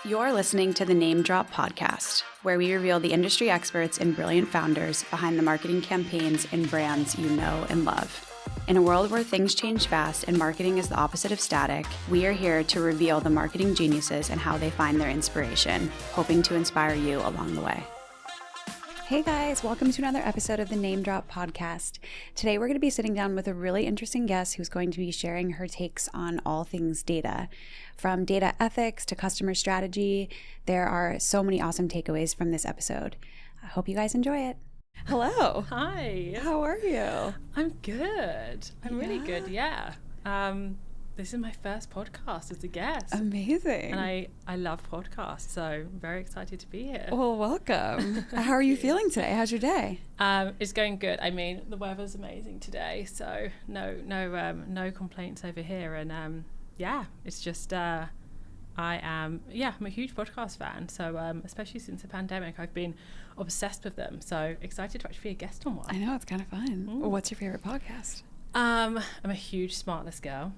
You're listening to the Name Drop podcast, where we reveal the industry experts and brilliant founders behind the marketing campaigns and brands you know and love. In a world where things change fast and marketing is the opposite of static, we are here to reveal the marketing geniuses and how they find their inspiration, hoping to inspire you along the way. Hey guys, welcome to another episode of the Name Drop podcast. Today we're going to be sitting down with a really interesting guest who's going to be sharing her takes on all things data. From data ethics to customer strategy, there are so many awesome takeaways from this episode. I hope you guys enjoy it. Hello. Hi. How are you? I'm good. I'm really good, yeah. This is my first podcast as a guest. Amazing. And I love podcasts, so I'm very excited to be here. Well, welcome. How are you feeling today? How's your day? It's going good. I mean, the weather's amazing today, so no complaints over here. And it's just I'm a huge podcast fan. So especially since the pandemic, I've been obsessed with them. So excited to actually be a guest on one. I know, it's kind of fun. Mm. What's your favorite podcast? I'm a huge Smartless girl.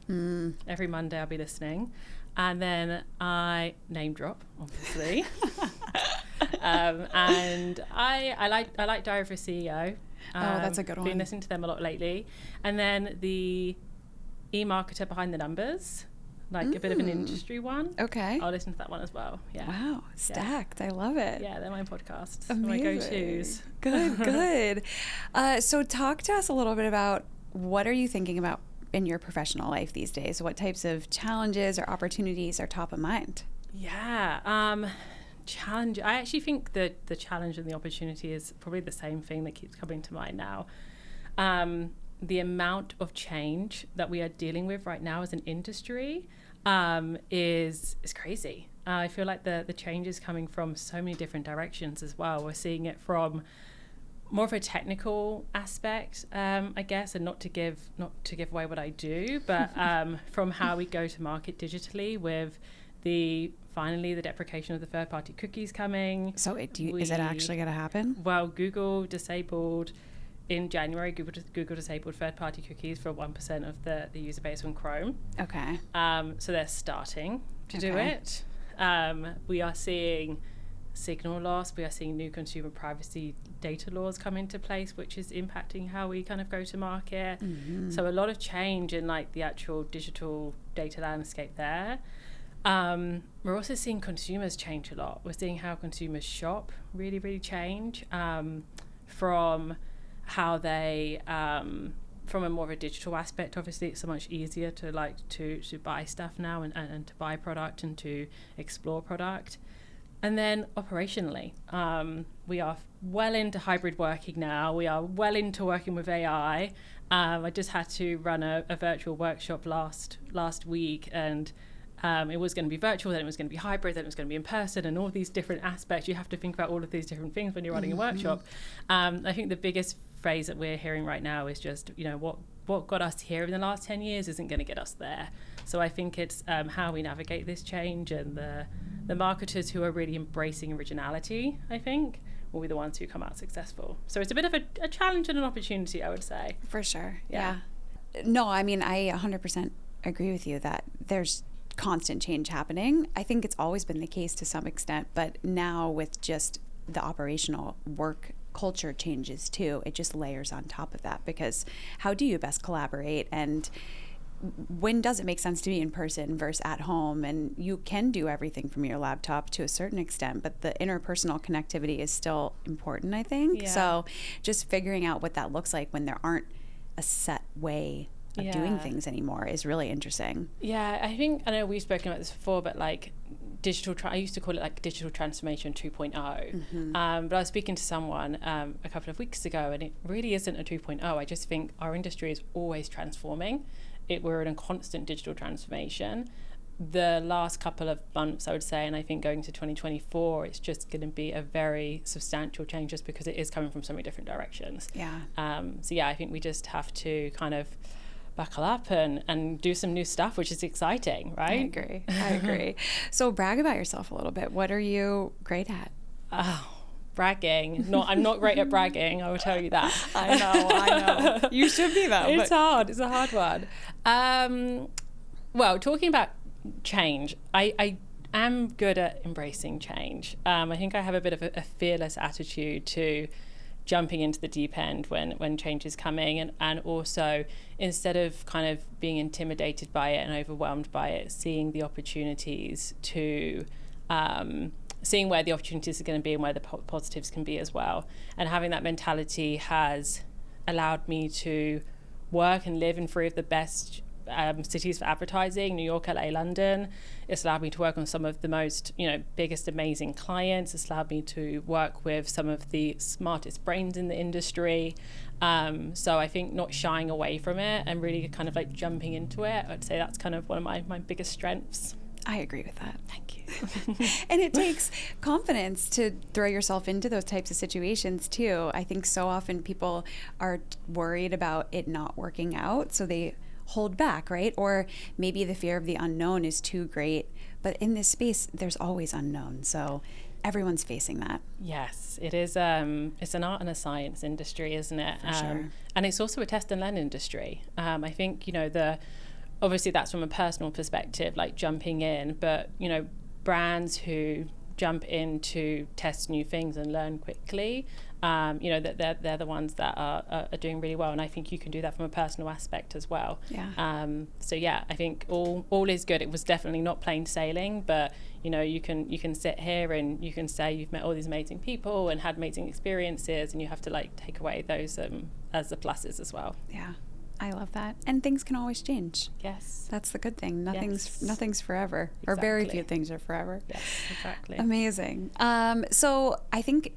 Every Monday I'll be listening. And then I name drop, obviously. And I like Diary of a CEO. That's a good one. Been listening to them a lot lately. And then the e-marketer behind the numbers, like a bit of an industry one. Okay. I'll listen to that one as well. Yeah. Wow, stacked. Yeah. I love it. Yeah, they're my podcasts. Amazing. My go-tos. Good. So talk to us a little bit about what are you thinking about in your professional life these days? What types of challenges or opportunities are top of mind? Yeah. Challenge. I actually think that the challenge and the opportunity is probably the same thing that keeps coming to mind now. The amount of change that we are dealing with right now as an industry is crazy. I feel like the change is coming from so many different directions as well. We're seeing it from more of a technical aspect, I guess, and not to give away what I do, but from how we go to market digitally with finally the deprecation of the third-party cookies coming. So is it actually going to happen? Well, Google disabled in January. Google disabled third-party cookies for 1% of the user base on Chrome. Okay. So they're starting to do it. We are seeing signal loss. We are seeing new consumer privacy data laws come into place, which is impacting how we kind of go to market. Mm-hmm. So a lot of change in like the actual digital data landscape there. We're also seeing consumers change a lot. We're seeing how consumers shop really, really change from how they from a more of a digital aspect. Obviously it's so much easier to buy stuff now and to buy product and to explore product. And then operationally, we are well into hybrid working now. We are well into working with AI. I just had to run a virtual workshop last week, and it was going to be virtual, then it was going to be hybrid, then it was going to be in person, and all these different aspects. You have to think about all of these different things when you're running a workshop. I think the biggest phrase that we're hearing right now is just, what got us here in the last 10 years isn't going to get us there. So I think it's how we navigate this change, and the marketers who are really embracing originality, I think, will be the ones who come out successful. So it's a bit of a challenge and an opportunity, I would say. For sure. Yeah. No, I mean, I 100% agree with you that there's constant change happening. I think it's always been the case to some extent, but now with just the operational work culture changes too, it just layers on top of that, because how do you best collaborate, and when does it make sense to be in person versus at home? And you can do everything from your laptop to a certain extent, but the interpersonal connectivity is still important, I think. Yeah. So just figuring out what that looks like when there aren't a set way of doing things anymore is really interesting. Yeah, I know we've spoken about this before, but like I used to call it like digital transformation 2.0. Mm-hmm. But I was speaking to someone a couple of weeks ago, and it really isn't a 2.0. I just think our industry is always transforming. We're in a constant digital transformation. The last couple of months, I would say, and I think going to 2024, it's just going to be a very substantial change, just because it is coming from so many different directions. Yeah. I think we just have to kind of buckle up and do some new stuff, which is exciting, right? I agree. So brag about yourself a little bit. What are you great at? Oh, bragging. I'm not great at bragging, I will tell you that. I know. You should be though. It's hard. It's a hard one. Well, talking about change, I am good at embracing change. I think I have a bit of a fearless attitude to jumping into the deep end when change is coming, and also instead of kind of being intimidated by it and overwhelmed by it, seeing the opportunities to seeing where the opportunities are going to be and where the positives can be as well. And having that mentality has allowed me to work and live in 3 of the best cities for advertising: New York, LA, London. It's allowed me to work on some of the most, biggest, amazing clients. It's allowed me to work with some of the smartest brains in the industry. So I think not shying away from it and really kind of like jumping into it, I'd say that's kind of one of my biggest strengths. I agree with that. Thank you. And it takes confidence to throw yourself into those types of situations too. I think so often people are worried about it not working out, so they hold back, right? Or maybe the fear of the unknown is too great. But in this space, there's always unknown. So everyone's facing that. Yes, it is. It's an art and a science industry, isn't it? For sure. And it's also a test and learn industry. I think, obviously that's from a personal perspective, like jumping in, but, brands who jump in to test new things and learn quickly, that they're the ones that are doing really well. And I think you can do that from a personal aspect as well. Yeah. So yeah, I think all is good. It was definitely not plain sailing, but you can sit here and you can say you've met all these amazing people and had amazing experiences, and you have to like take away those as the pluses as well. Yeah. I love that. And things can always change. Yes. That's the good thing. Nothing's forever. Exactly. Or very few things are forever. Yes, exactly. Amazing. So I think,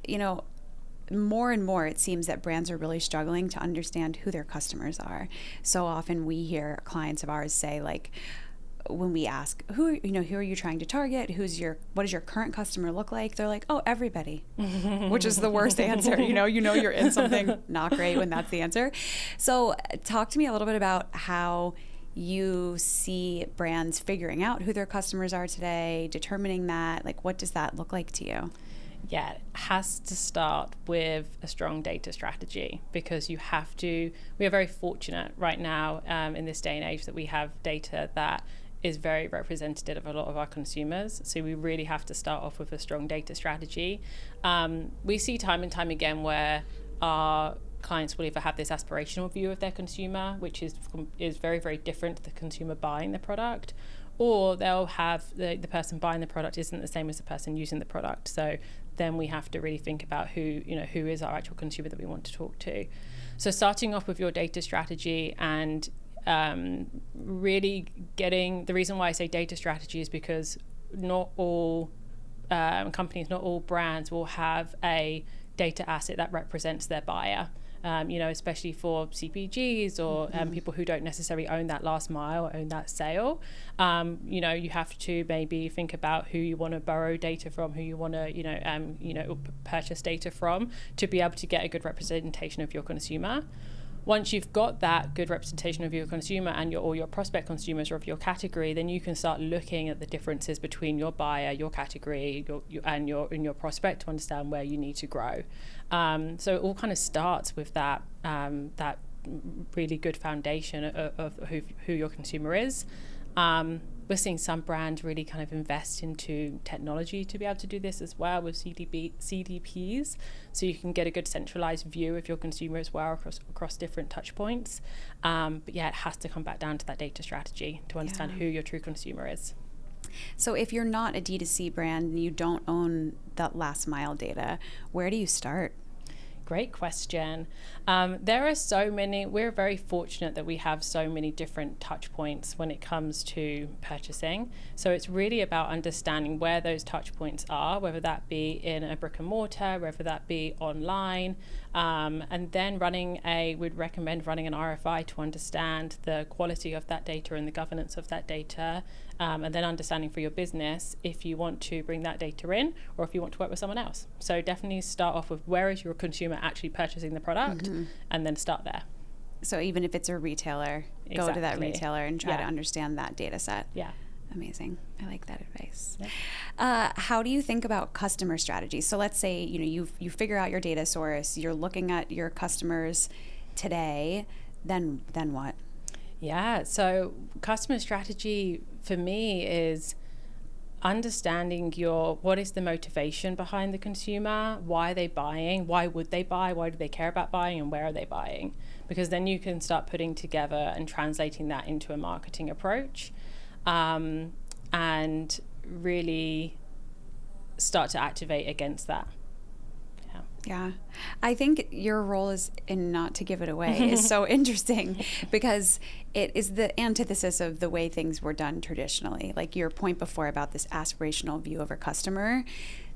more and more it seems that brands are really struggling to understand who their customers are. So often we hear clients of ours say, like, when we ask who are you trying to target, what does your current customer look like, they're like, oh, everybody, which is the worst answer. You're in something not great when that's the answer. So talk to me a little bit about how you see brands figuring out who their customers are today, determining that, like, what does that look like to you? Yeah, it has to start with a strong data strategy, because we are very fortunate right now in this day and age that we have data that is very representative of a lot of our consumers. So we really have to start off with a strong data strategy. We see time and time again where our clients will either have this aspirational view of their consumer, which is very, very different to the consumer buying the product, or they'll have the person buying the product isn't the same as the person using the product. So then we have to really think about who is our actual consumer that we want to talk to. So starting off with your data strategy and really getting, the reason why I say data strategy is because not all companies, not all brands will have a data asset that represents their buyer. Especially for CPGs or people who don't necessarily own that last mile or own that sale. You have to maybe think about who you want to borrow data from, who you want to, purchase data from, to be able to get a good representation of your consumer. Once you've got that good representation of your consumer and your prospect consumers or of your category, then you can start looking at the differences between your buyer, your category, and your prospect to understand where you need to grow. So it all kind of starts with that really good foundation of who your consumer is. We're seeing some brands really kind of invest into technology to be able to do this as well with CDPs, so you can get a good centralized view of your consumer as well across different touch points. But yeah, it has to come back down to that data strategy to understand who your true consumer is. So if you're not a D2C brand and you don't own that last mile data, where do you start? Great question. There are so many. We're very fortunate that we have so many different touch points when it comes to purchasing. So it's really about understanding where those touch points are, whether that be in a brick and mortar, whether that be online, and then we'd recommend running an RFI to understand the quality of that data and the governance of that data, and then understanding for your business if you want to bring that data in or if you want to work with someone else. So definitely start off with where is your consumer actually purchasing the product, and then start there. So even if it's a retailer, go to that retailer and try to understand that data set. Yeah. Amazing. I like that advice. Yeah. How do you think about customer strategy? So let's say, you figure out your data source, you're looking at your customers today, then what? Yeah, so customer strategy for me is understanding what is the motivation behind the consumer, why are they buying, why would they buy, why do they care about buying, and where are they buying? Because then you can start putting together and translating that into a marketing approach, and really start to activate against that. Yeah. I think your role is in not to give it away is so interesting, because it is the antithesis of the way things were done traditionally. Like your point before about this aspirational view of our customer,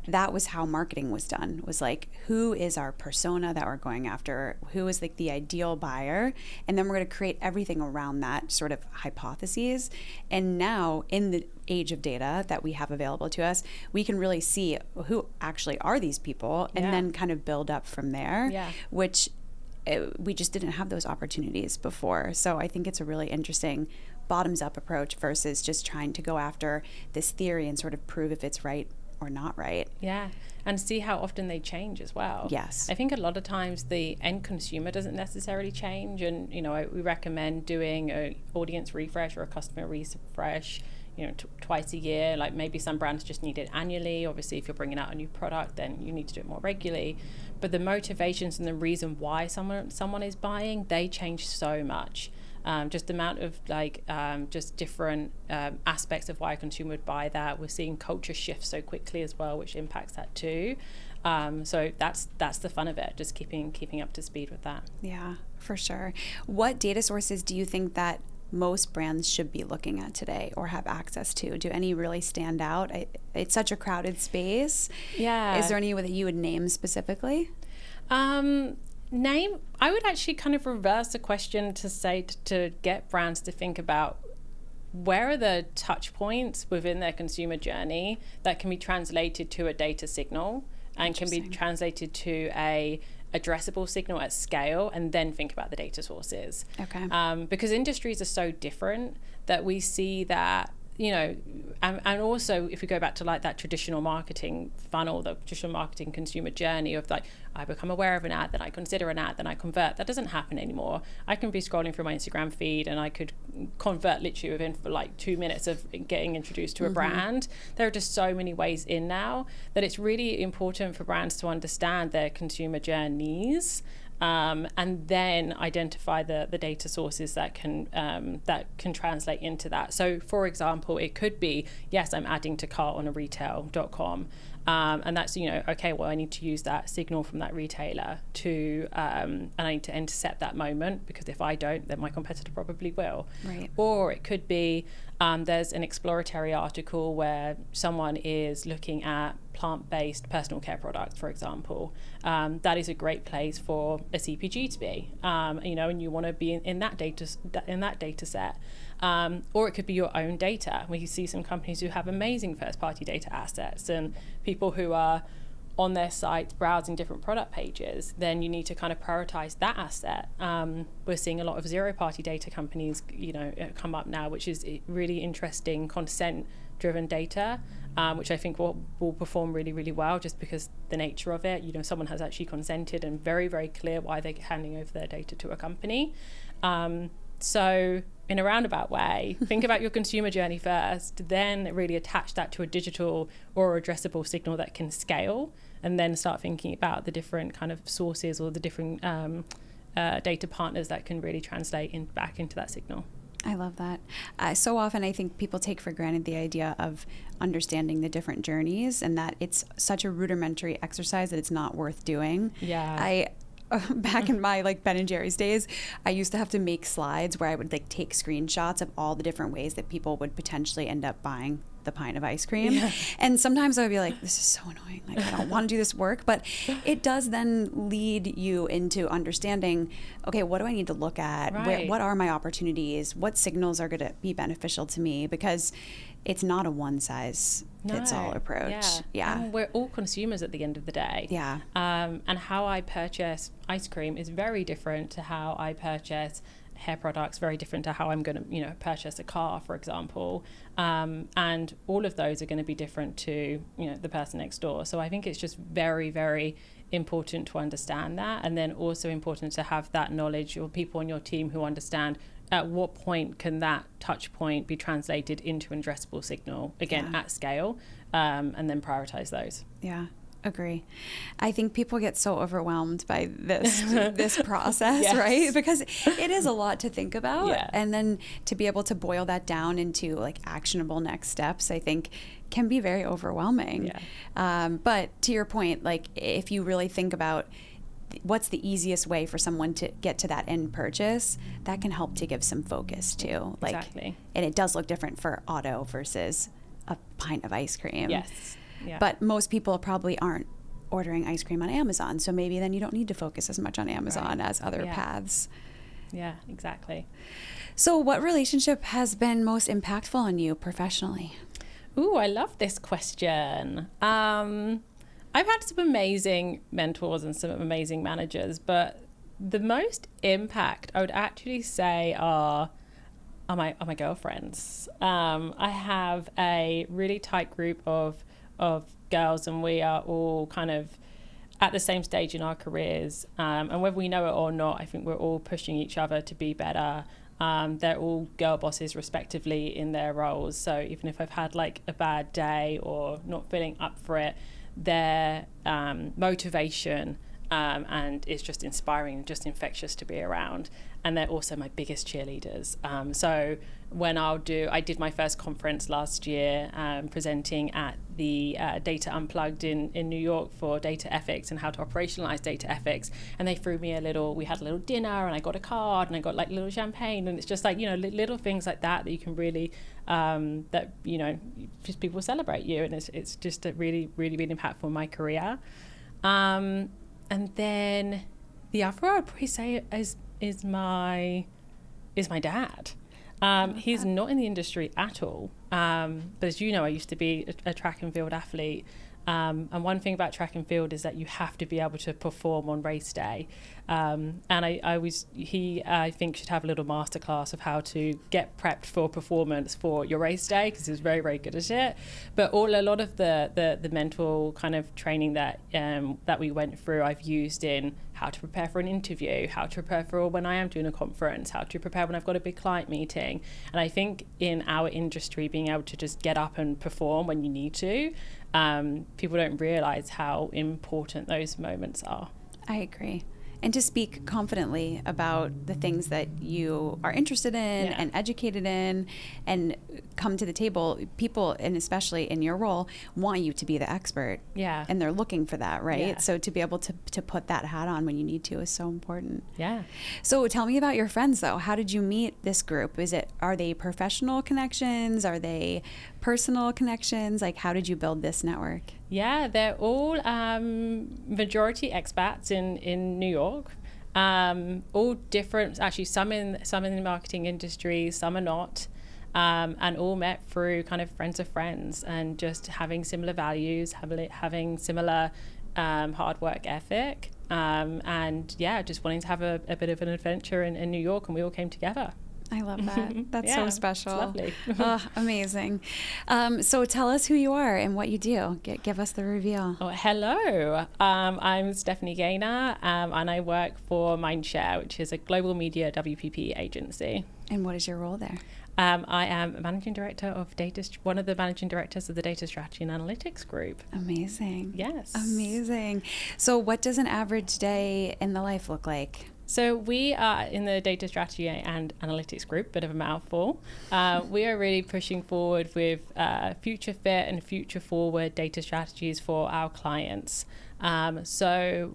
that was how marketing was done, was like, who is our persona that we're going after? Who is like the ideal buyer? And then we're going to create everything around that sort of hypotheses. And now in the age of data that we have available to us, we can really see who actually are these people, and then kind of build up from there, which we just didn't have those opportunities before. So I think it's a really interesting bottoms up approach versus just trying to go after this theory and sort of prove if it's right or not right. Yeah, and see how often they change as well. Yes. I think a lot of times the end consumer doesn't necessarily change, and we recommend doing an audience refresh or a customer refresh twice a year. Like maybe some brands just need it annually. Obviously, if you're bringing out a new product, then you need to do it more regularly. But the motivations and the reason why someone is buying, they change so much. Just the amount of just different aspects of why a consumer would buy that. We're seeing culture shift so quickly as well, which impacts that too. So that's the fun of it, just keeping up to speed with that. Yeah, for sure. What data sources do you think that most brands should be looking at today or have access to? Do any really stand out? It's such a crowded space. Yeah. Is there any that you would name specifically? I would actually kind of reverse the question to say to get brands to think about where are the touch points within their consumer journey that can be translated to a data signal and can be translated to a addressable signal at scale, and then think about the data sources. Okay. Because industries are so different that we see that, and also if we go back to like that traditional marketing funnel, the traditional marketing consumer journey of like, I become aware of an ad, then I consider an ad, then I convert. That doesn't happen anymore. I can be scrolling through my Instagram feed and I could convert literally within for like 2 minutes of getting introduced to a brand. There are just so many ways in now that it's really important for brands to understand their consumer journeys, and then identify the data sources that can translate into that. So for example, it could be, yes, I'm adding to cart on a retail.com. And that's, okay, well, I need to use that signal from that retailer to, and I need to intercept that moment, because if I don't, then my competitor probably will. Right. Or it could be, there's an exploratory article where someone is looking at plant-based personal care products, for example. That is a great place for a CPG to be, and you want to be in that data set. Or it could be your own data. We see some companies who have amazing first-party data assets, and people who are on their sites browsing different product pages, then you need to kind of prioritize that asset. We're seeing a lot of zero-party data companies, come up now, which is really interesting consent-driven data, which I think will perform really, really well, just because the nature of it. Someone has actually consented and very, very clear why they're handing over their data to a company. So in a roundabout way, think about your consumer journey first, then really attach that to a digital or addressable signal that can scale, and then start thinking about the different kind of sources or the different data partners that can really translate back into that signal. I love that. So often I think people take for granted the idea of understanding the different journeys, and that it's such a rudimentary exercise that it's not worth doing. Yeah. Back in my Ben & Jerry's days, I used to have to make slides where I would take screenshots of all the different ways that people would potentially end up buying the pint of ice cream. Yeah. And sometimes I would be like, this is so annoying. I don't want to do this work. But it does then lead you into understanding, okay, what do I need to look at? Right. What are my opportunities? What signals are going to be beneficial to me? Because it's not a one-size-fits-all approach. Yeah. And we're all consumers at the end of the day. Yeah. And how I purchase ice cream is very different to how I purchase hair products, very different to how I'm going to, purchase a car, for example. And all of those are going to be different to, the person next door. So I think it's just very, very important to understand that, and then also important to have that knowledge, or people on your team who understand at what point can that touch point be translated into an addressable signal, again, at scale, and then prioritize those. Yeah. Agree. I think people get so overwhelmed by this process, yes. right? Because it is a lot to think about. Yeah. And then to be able to boil that down into like actionable next steps, I think can be very overwhelming. Yeah. But to your point, like if you really think about what's the easiest way for someone to get to that end purchase, that can help to give some focus too. Like, exactly. And it does look different for auto versus a pint of ice cream. Yes. Yeah. But most people probably aren't ordering ice cream on Amazon. So maybe then you don't need to focus as much on Amazon as other paths. Yeah, exactly. So what relationship has been most impactful on you professionally? Ooh, I love this question. I've had some amazing mentors and some amazing managers, but the most impact I would actually say are my girlfriends. I have a really tight group of girls, and we are all kind of at the same stage in our careers, and whether we know it or not, I think we're all pushing each other to be better. They're all girl bosses respectively in their roles, so even if I've had like a bad day or not feeling up for it, their motivation and it's just inspiring, just infectious to be around. And they're also my biggest cheerleaders. So when I did my first conference last year, presenting at the Data Unplugged in New York for data ethics and how to operationalize data ethics. And they threw me we had a little dinner, and I got a card, and I got like little champagne. And it's just like, little things like that you can really, just people celebrate you. And it's just a really, really, really impactful in my career. And then the other I would probably say is my dad. He's not in the industry at all. But as you know, I used to be a track and field athlete. And one thing about track and field is that you have to be able to perform on race day. And I think should have a little masterclass of how to get prepped for performance for your race day, because he was very, very good at it. But a lot of the mental kind of training that we went through, I've used in how to prepare for an interview, how to prepare for when I am doing a conference, how to prepare when I've got a big client meeting. And I think in our industry, being able to just get up and perform when you need to, people don't realize how important those moments are. I agree. And to speak confidently about the things that you are interested in and educated in, and come to the table, people, and especially in your role, want you to be the expert. Yeah. And they're looking for that, right? Yeah. So to be able to put that hat on when you need to is so important. Yeah. So tell me about your friends, though. How did you meet this group? Are they professional connections? Are they personal connections? Like, how did you build this network? Yeah, they're all majority expats in New York. All different, actually, some in the marketing industry, some are not, and all met through kind of friends of friends, and just having similar values, having similar hard work ethic, and just wanting to have a bit of an adventure in New York, and we all came together. I love that. That's so special. It's lovely. Oh, amazing. So tell us who you are and what you do. Give us the reveal. Oh, hello. I'm Stephanie Gaynor, and I work for Mindshare, which is a global media WPP agency. And what is your role there? I am managing director of one of the managing directors of the Data Strategy and Analytics Group. Amazing. Yes. Amazing. So what does an average day in the life look like? So we are in the Data Strategy and Analytics Group, bit of a mouthful. We are really pushing forward with future fit and future forward data strategies for our clients. So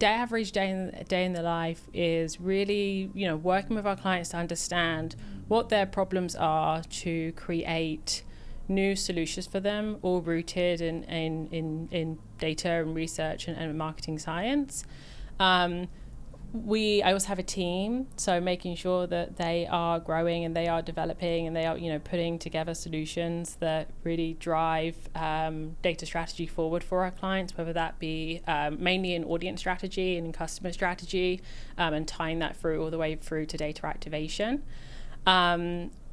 average day in the life is really, working with our clients to understand what their problems are, to create new solutions for them, all rooted in data and research and marketing science. I also have a team, so making sure that they are growing and they are developing and they are, putting together solutions that really drive data strategy forward for our clients, whether that be mainly in audience strategy and in customer strategy, and tying that through all the way through to data activation.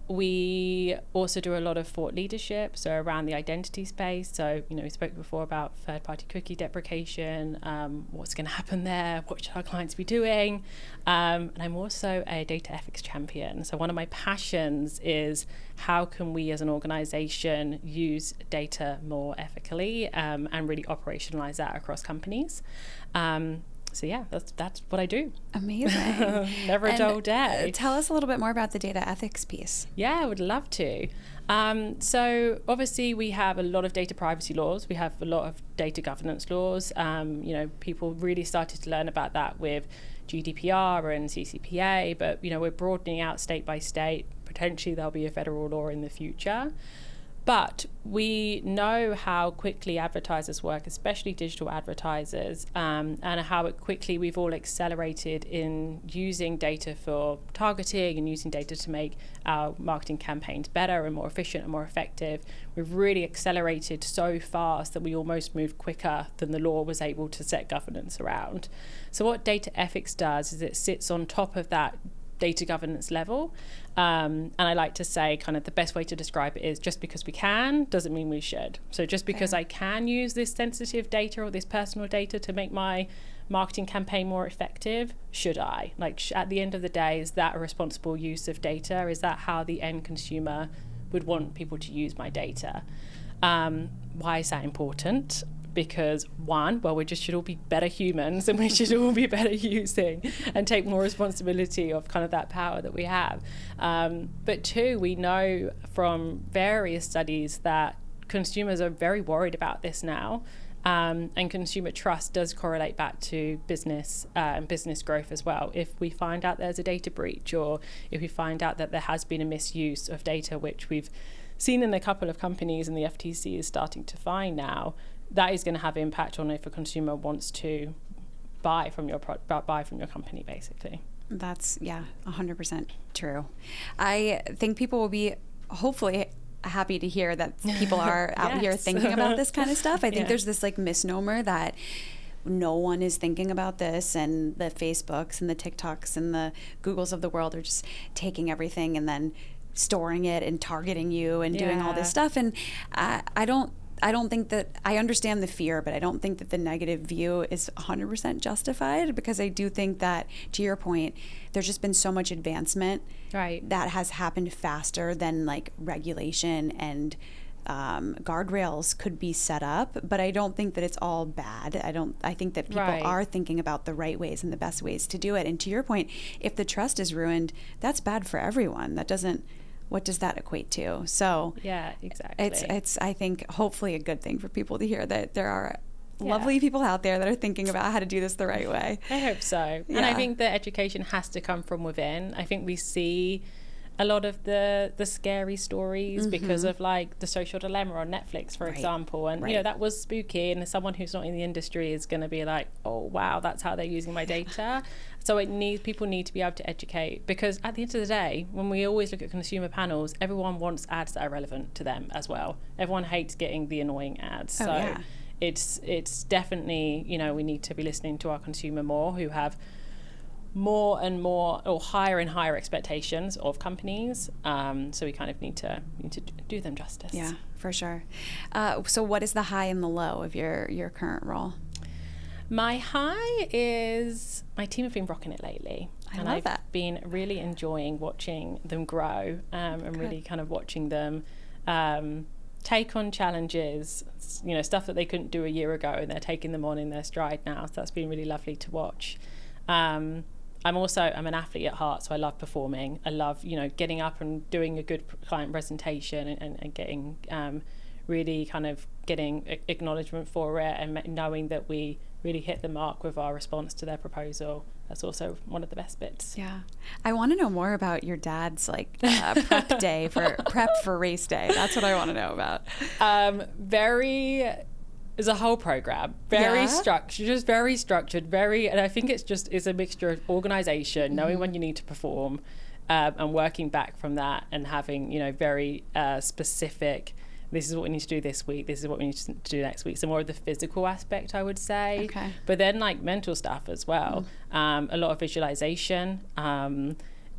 We also do a lot of thought leadership, so around the identity space. So, we spoke before about third-party cookie deprecation, what's going to happen there, what should our clients be doing? And I'm also a data ethics champion. So one of my passions is how can we as an organization use data more ethically and really operationalize that across companies. So yeah, that's what I do. Amazing. Never a dull day. Tell us a little bit more about the data ethics piece. Yeah, I would love to. So obviously we have a lot of data privacy laws. We have a lot of data governance laws. People really started to learn about that with GDPR and CCPA, but we're broadening out state by state. Potentially there'll be a federal law in the future. But we know how quickly advertisers work, especially digital advertisers, and how quickly we've all accelerated in using data for targeting and using data to make our marketing campaigns better and more efficient and more effective. We've really accelerated so fast that we almost moved quicker than the law was able to set governance around. So what data ethics does is it sits on top of that data governance level. And I like to say kind of the best way to describe it is just because we can doesn't mean we should. So just because I can use this sensitive data or this personal data to make my marketing campaign more effective, should I? At the end of the day, is that a responsible use of data? Is that how the end consumer would want people to use my data? Why is that important? Because one, we just should all be better humans and we should all be better using and take more responsibility of kind of that power that we have. But two, we know from various studies that consumers are very worried about this now. And consumer trust does correlate back to business and business growth as well. If we find out there's a data breach, or if we find out that there has been a misuse of data, which we've seen in a couple of companies and the FTC is starting to find now, that is going to have impact on if a consumer wants to buy from your company, basically. That's 100% true. I think people will be hopefully happy to hear that people are out here thinking about this kind of stuff. I think there's this misnomer that no one is thinking about this, and the Facebooks and the TikToks and the Googles of the world are just taking everything and then storing it and targeting you and doing all this stuff. And I don't think that, I understand the fear, but I don't think that the negative view is 100% justified, because I do think that, to your point, there's just been so much advancement that has happened faster than regulation and guardrails could be set up. But I don't think that it's all bad. I think that people are thinking about the right ways and the best ways to do it. And to your point, if the trust is ruined, that's bad for everyone. What does that equate to? So yeah, exactly. It's I think hopefully a good thing for people to hear that there are lovely people out there that are thinking about how to do this the right way. I hope so. Yeah. And I think that education has to come from within. I think we see a lot of the scary stories because of the Social Dilemma on Netflix, for example. And that was spooky, and someone who's not in the industry is going to be like, oh wow, that's how they're using my data. So people need to be able to educate, because at the end of the day, when we always look at consumer panels, everyone wants ads that are relevant to them as well. Everyone hates getting the annoying ads. It's definitely, we need to be listening to our consumer more, who have more and more or higher and higher expectations of companies. So we kind of need to do them justice. Yeah, for sure. So what is the high and the low of your current role? My high is my team have been rocking it lately. I've been really enjoying watching them grow and really kind of watching them take on challenges, stuff that they couldn't do a year ago, and they're taking them on in their stride now. So that's been really lovely to watch. I'm an athlete at heart, so I love performing. I love, getting up and doing a good client presentation and getting really kind of getting acknowledgement for it, and knowing that we really hit the mark with our response to their proposal. That's also one of the best bits. Yeah. I want to know more about your dad's prep day prep for race day. That's what I want to know about. There's a whole program, very structured, and I think it's a mixture of organization, knowing when you need to perform, and working back from that, and having, very specific, this is what we need to do this week, this is what we need to do next week. So more of the physical aspect, I would say. Okay. But then mental stuff as well. A lot of visualization,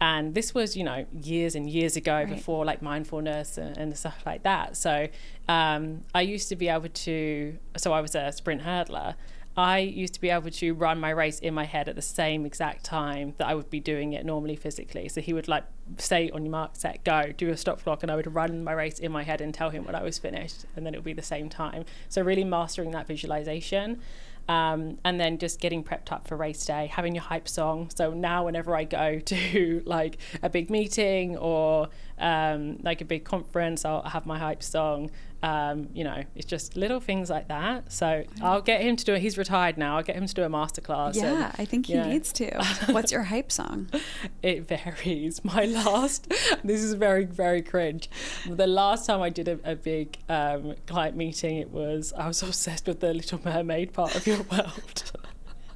And this was, years and years ago, Right. before like mindfulness and stuff like that. So I used to be able to, so I was a sprint hurdler. I used to be able to run my race in my head at the same exact time that I would be doing it normally physically. So he would like say, on your mark, set, go, do a stop clock, and I would run my race in my head and tell him when I was finished, and then it would be the same time. So really mastering that visualization. And then just getting prepped up for race day, having your hype song. So now whenever I go to like a big meeting or like a big conference, I'll have my hype song. It's just little things like that. So I'll get him to do it. He's retired now. I'll get him to do a masterclass. Yeah, I think he needs to. What's your hype song? It varies. This is very, very cringe. The last time I did a big client meeting, I was obsessed with the Little Mermaid part of your world.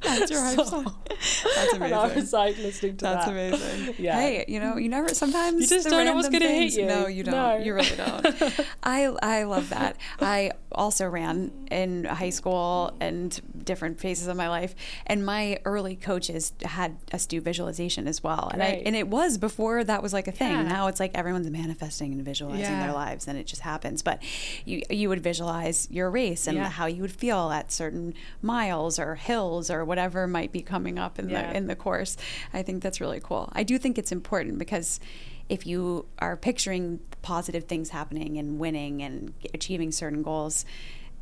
That's your hype song. That's amazing. And I was like listening to That's that. amazing. Yeah. Hey, you never, sometimes you just the don't know what's random going to hit things- you. No, you don't. No. You really don't. I love that. I also ran in high school and different phases of my life, and my early coaches had us do visualization as well. And Right. and it was before that was like a thing. Yeah. Now it's like everyone's manifesting and visualizing their lives, and it just happens. But you would visualize your race and how you would feel at certain miles or hills or whatever might be coming up in the course. I think that's really cool. I do think it's important because if you are picturing positive things happening and winning and achieving certain goals,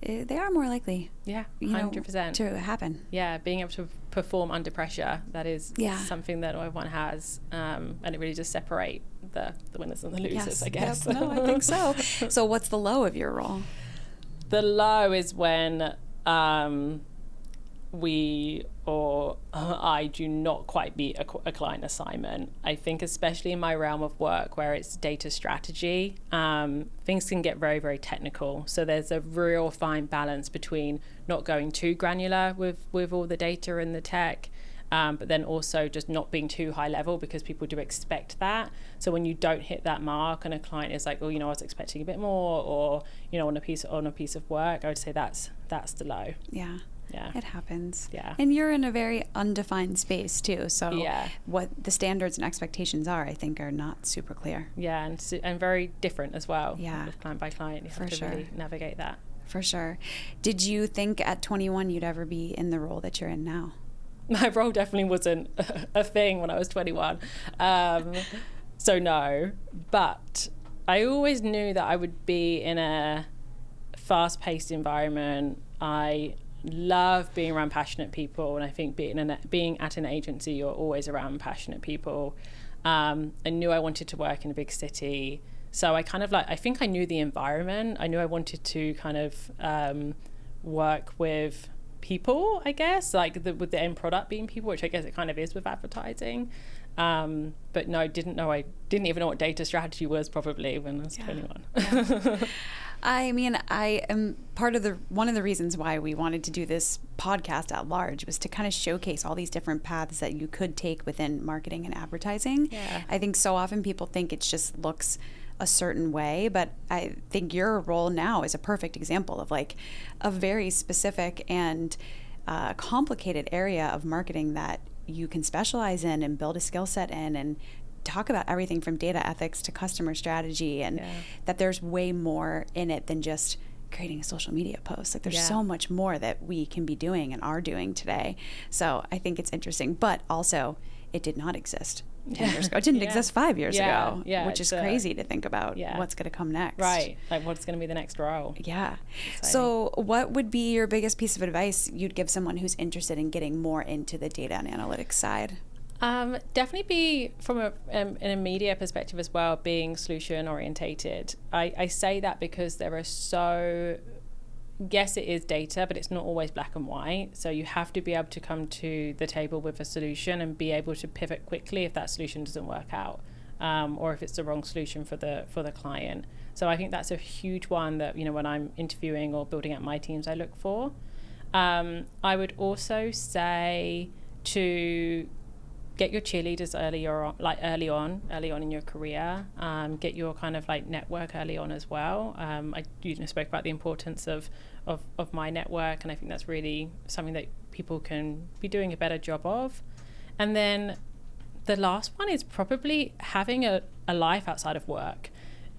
they are more likely 100% to happen. Being able to perform under pressure, that is something that everyone has, and it really does separate the winners and the losers, I guess. Yes. No, I think so. So what's the low of your role? The low is when I do not quite meet a client assignment. I think especially in my realm of work where it's data strategy, things can get very, very technical. So there's a real fine balance between not going too granular with all the data and the tech, but then also just not being too high level, because people do expect that. So when you don't hit that mark and a client is like, I was expecting a bit more, or on a piece of work, I would say that's the low. Yeah, it happens. Yeah, and you're in a very undefined space too. So what the standards and expectations are, I think, are not super clear. Yeah, and very different as well. Yeah, client by client, you have to really navigate that. For sure. Did you think at 21 you'd ever be in the role that you're in now? My role definitely wasn't a thing when I was 21. So no, but I always knew that I would be in a fast-paced environment. I love being around passionate people, and I think being at an agency, you're always around passionate people. I knew I wanted to work in a big city, so I think I knew the environment. I knew I wanted to kind of work with people, I guess, with the end product being people, which I guess it kind of is with advertising. But no, I didn't even know what data strategy was probably when I was 21. Yeah. I mean, I am one of the reasons why we wanted to do this podcast at large was to kind of showcase all these different paths that you could take within marketing and advertising. Yeah. I think so often people think it just looks a certain way, but I think your role now is a perfect example of like a very specific and complicated area of marketing that you can specialize in and build a skill set in and talk about everything from data ethics to customer strategy, and that there's way more in it than just creating a social media post. Like there's so much more that we can be doing and are doing today. So I think it's interesting, but also it did not exist 10 years ago. It didn't exist 5 years ago, which is crazy to think about what's going to come next. Right. Like what's going to be the next role. Yeah. So what would be your biggest piece of advice you'd give someone who's interested in getting more into the data and analytics side? Definitely be from in a media perspective as well, being solution orientated. I say that because yes, it is data, but it's not always black and white. So you have to be able to come to the table with a solution and be able to pivot quickly if that solution doesn't work out, or if it's the wrong solution for the client. So I think that's a huge one that, when I'm interviewing or building up my teams, I look for. I would also say to get your cheerleaders early on in your career. Get your kind of like network early on as well. I spoke about the importance of my network, and I think that's really something that people can be doing a better job of. And then The last one is probably having a life outside of work.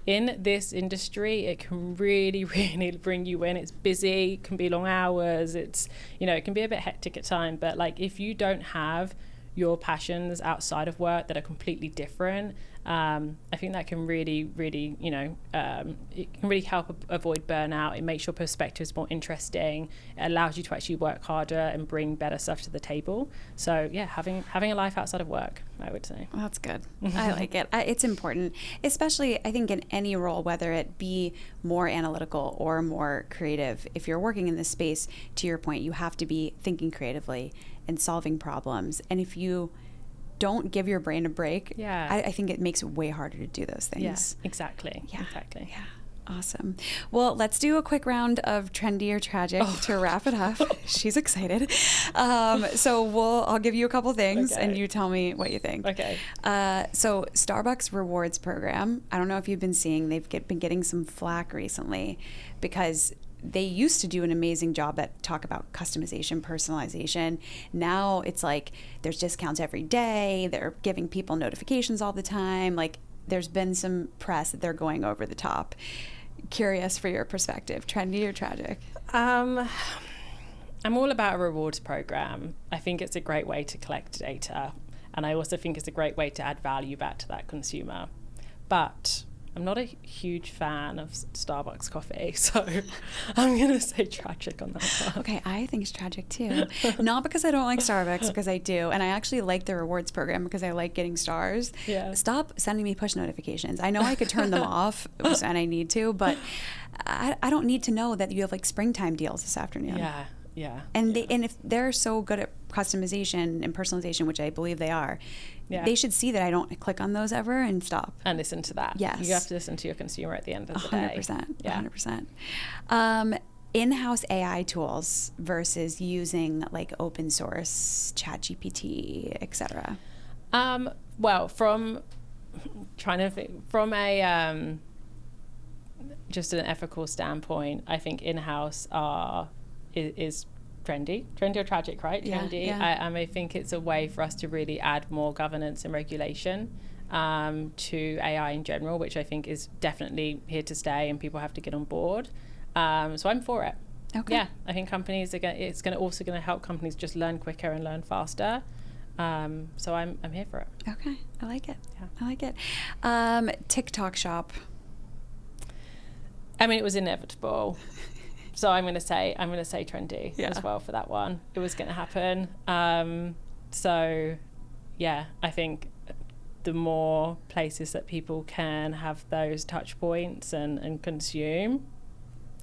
In this industry, it can really, really bring you in. It's busy, it can be long hours. It's, it can be a bit hectic at times. But like, if you don't have your passions outside of work that are completely different, I think that can really, really, it can really help avoid burnout. It makes your perspectives more interesting. It allows you to actually work harder and bring better stuff to the table. So yeah, having a life outside of work, I would say. Well, that's good. I like it. It's important, especially I think in any role, whether it be more analytical or more creative. If you're working in this space, to your point, you have to be thinking creatively and solving problems. And if you don't give your brain a break, I think it makes it way harder to do those things. Yeah, exactly. Yeah. Awesome. Well, let's do a quick round of trendy or tragic to wrap it up. She's excited. So I'll give you a couple things and you tell me what you think. Okay. So Starbucks rewards program, I don't know if you've been seeing, they've been getting some flack recently because they used to do an amazing job at talk about customization, personalization. Now it's like there's discounts every day. They're giving people notifications all the time. Like there's been some press that they're going over the top. Curious for your perspective, trendy or tragic? I'm all about a rewards program. I think it's a great way to collect data. And I also think it's a great way to add value back to that consumer. But I'm not a huge fan of Starbucks coffee, so I'm going to say tragic on that one. Okay, I think it's tragic too. Not because I don't like Starbucks, because I do. And I actually like the rewards program because I like getting stars. Yeah. Stop sending me push notifications. I know I could turn them off, and I need to, but I don't need to know that you have like springtime deals this afternoon. Yeah. And if they're so good at customization and personalization, which I believe they are, they should see that I don't click on those ever and stop. And listen to that. Yes. You have to listen to your consumer at the end of the day. 100%. Yeah. 100%. In-house AI tools versus using like open source, ChatGPT, etc. Well, from a just an ethical standpoint, I think in-house is trendy or tragic, right? Trendy. Yeah. I think it's a way for us to really add more governance and regulation to AI in general, which I think is definitely here to stay, and people have to get on board. So I'm for it. Okay. Yeah, I think companies it's also going to help companies just learn quicker and learn faster. So I'm here for it. Okay, I like it. Yeah. I like it. TikTok shop. I mean, it was inevitable. So I'm going to say trendy as well for that one. It was going to happen. So yeah, I think the more places that people can have those touch points and consume,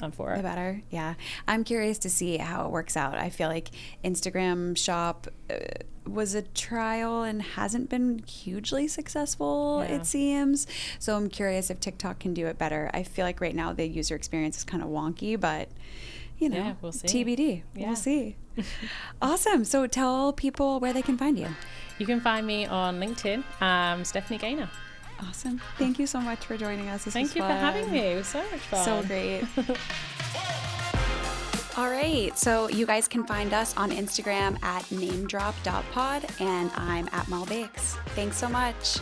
I'm for it. The better. Yeah. I'm curious to see how it works out. I feel like Instagram shop was a trial and hasn't been hugely successful, it seems. So I'm curious if TikTok can do it better. I feel like right now the user experience is kind of wonky, but we'll see. TBD. Yeah. We'll see. Awesome. So tell people where they can find you. You can find me on LinkedIn, Stephanie Gaynor. Awesome. Thank you so much for joining us. Thank you for having me. It was so much fun. So great. All right. So you guys can find us on Instagram at namedrop.pod, and I'm at Molly Bakes. Thanks so much.